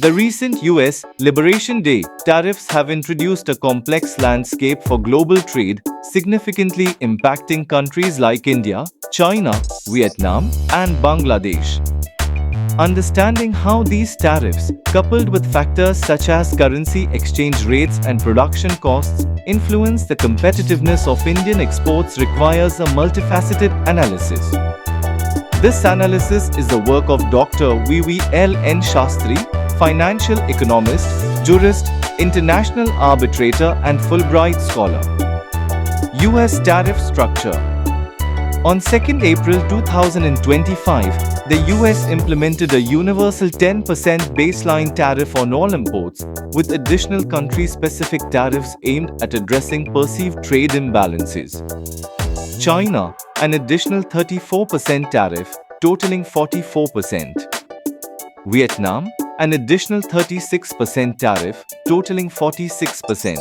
The recent US Liberation Day tariffs have introduced a complex landscape for global trade, significantly impacting countries like India, China, Vietnam, and Bangladesh. Understanding how these tariffs, coupled with factors such as currency exchange rates and production costs, influence the competitiveness of Indian exports requires a multifaceted analysis. This analysis is the work of Dr. V.V.L.N.Sastry, financial economist, jurist, international arbitrator, and Fulbright scholar. US tariff structure. On 2 April 2025, the US implemented a universal 10% baseline tariff on all imports, with additional country-specific tariffs aimed at addressing perceived trade imbalances. China, an additional 34% tariff, totaling 44%. Vietnam, an additional 36% tariff, totaling 46%.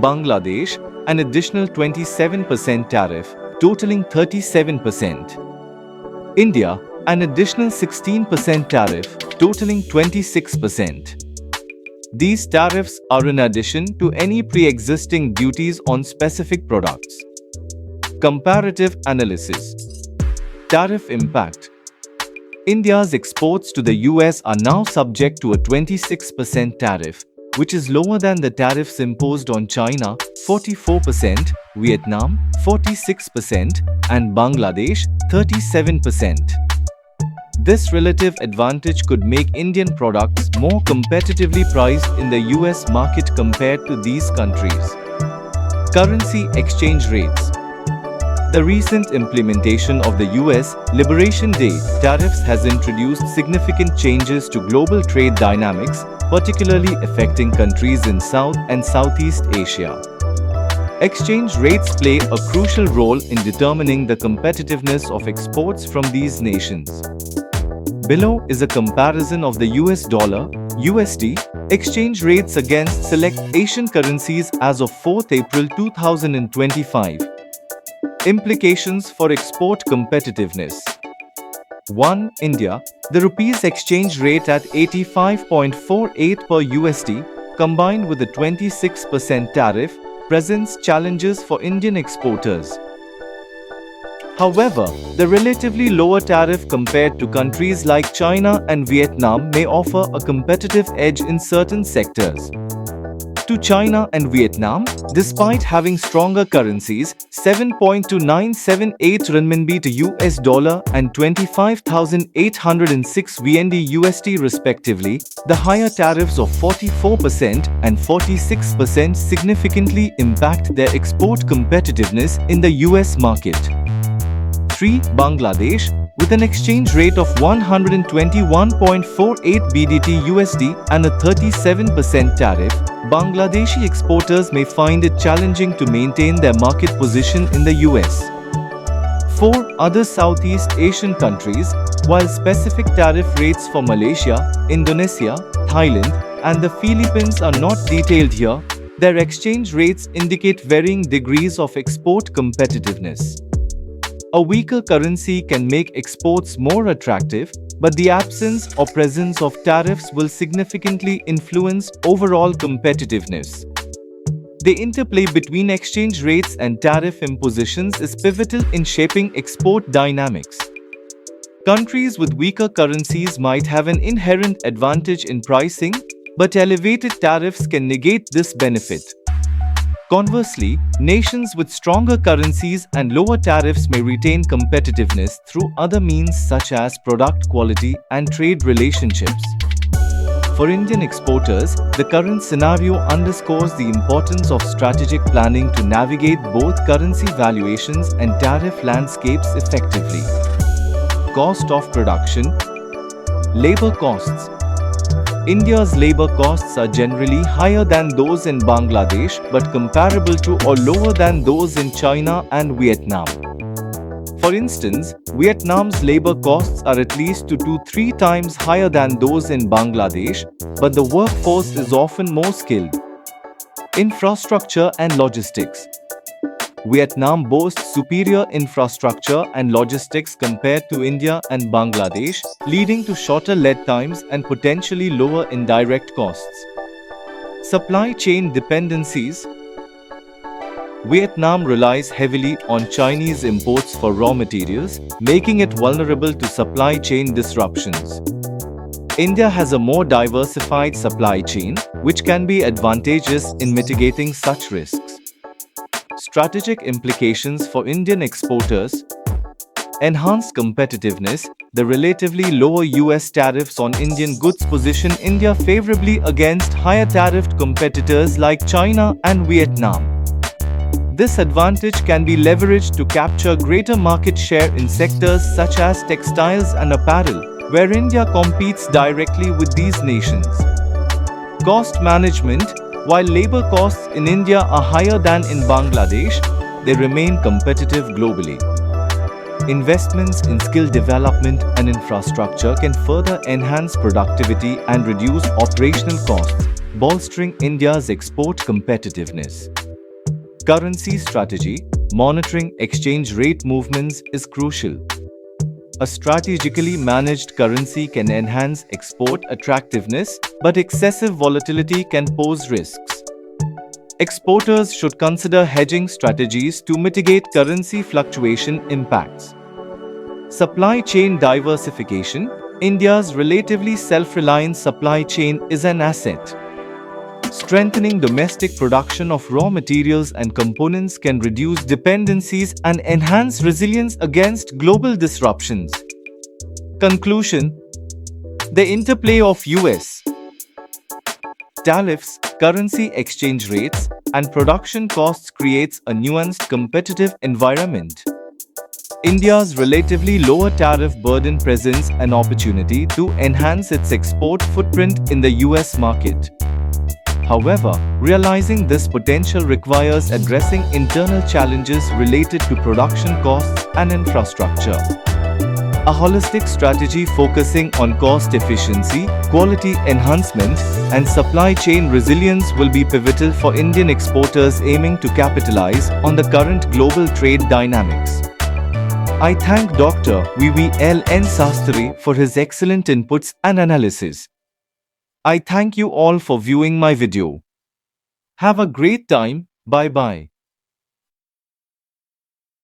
Bangladesh, an additional 27% tariff, totaling 37%. India, an additional 16% tariff, totaling 26%. These tariffs are in addition to any pre-existing duties on specific products. Comparative analysis. Tariff impact. India's exports to the US are now subject to a 26% tariff, which is lower than the tariffs imposed on China, 44%, Vietnam, 46%, and Bangladesh, 37%. This relative advantage could make Indian products more competitively priced in the US market compared to these countries. Currency exchange rates. The recent implementation of the US Liberation Day tariffs has introduced significant changes to global trade dynamics, particularly affecting countries in South and Southeast Asia. Exchange rates play a crucial role in determining the competitiveness of exports from these nations. Below is a comparison of the US dollar, USD, exchange rates against select Asian currencies as of 4 April 2025. Implications for export competitiveness. 1. India. The rupees exchange rate at 85.48 per USD, combined with the 26% tariff, presents challenges for Indian exporters. However, the relatively lower tariff compared to countries like China and Vietnam may offer a competitive edge in certain sectors. To China and Vietnam, despite having stronger currencies, 7.2978 renminbi to US dollar and 25,806 VND USD respectively, the higher tariffs of 44% and 46% significantly impact their export competitiveness in the US market. 3. Bangladesh, with an exchange rate of 121.48 BDT USD and a 37% tariff, Bangladeshi exporters may find it challenging to maintain their market position in the US. 4. Other Southeast Asian countries, while specific tariff rates for Malaysia, Indonesia, Thailand, and the Philippines are not detailed here, their exchange rates indicate varying degrees of export competitiveness. A weaker currency can make exports more attractive, but the absence or presence of tariffs will significantly influence overall competitiveness. The interplay between exchange rates and tariff impositions is pivotal in shaping export dynamics. Countries with weaker currencies might have an inherent advantage in pricing, but elevated tariffs can negate this benefit. Conversely, nations with stronger currencies and lower tariffs may retain competitiveness through other means such as product quality and trade relationships. For Indian exporters, the current scenario underscores the importance of strategic planning to navigate both currency valuations and tariff landscapes effectively. Cost of production. Labor costs. India's labor costs are generally higher than those in Bangladesh but comparable to or lower than those in China and Vietnam. For instance, Vietnam's labor costs are at least 2 to 3 times higher than those in Bangladesh, but the workforce is often more skilled. Infrastructure and logistics. Vietnam boasts superior infrastructure and logistics compared to India and Bangladesh, leading to shorter lead times and potentially lower indirect costs. Supply chain dependencies. Vietnam relies heavily on Chinese imports for raw materials, making it vulnerable to supply chain disruptions. India has a more diversified supply chain, which can be advantageous in mitigating such risks. Strategic implications for Indian exporters. Enhanced competitiveness. The relatively lower US tariffs on Indian goods position India favorably against higher tariffed competitors like China and Vietnam. This advantage can be leveraged to capture greater market share in sectors such as textiles and apparel, where India competes directly with these nations. Cost management. While labor costs in India are higher than in Bangladesh, they remain competitive globally. Investments in skill development and infrastructure can further enhance productivity and reduce operational costs, bolstering India's export competitiveness. Currency strategy. Monitoring exchange rate movements is crucial. A strategically managed currency can enhance export attractiveness, but excessive volatility can pose risks. Exporters should consider hedging strategies to mitigate currency fluctuation impacts. Supply chain diversification. India's relatively self-reliant supply chain is an asset. Strengthening domestic production of raw materials and components can reduce dependencies and enhance resilience against global disruptions. Conclusion. The interplay of US tariffs, currency exchange rates, and production costs creates a nuanced competitive environment. India's relatively lower tariff burden presents an opportunity to enhance its export footprint in the US market. However, realizing this potential requires addressing internal challenges related to production costs and infrastructure. A holistic strategy focusing on cost efficiency, quality enhancement, and supply chain resilience will be pivotal for Indian exporters aiming to capitalize on the current global trade dynamics. I thank Dr. V.V.L.N.Sastry for his excellent inputs and analysis. I thank you all for viewing my video. Have a great time. Bye bye.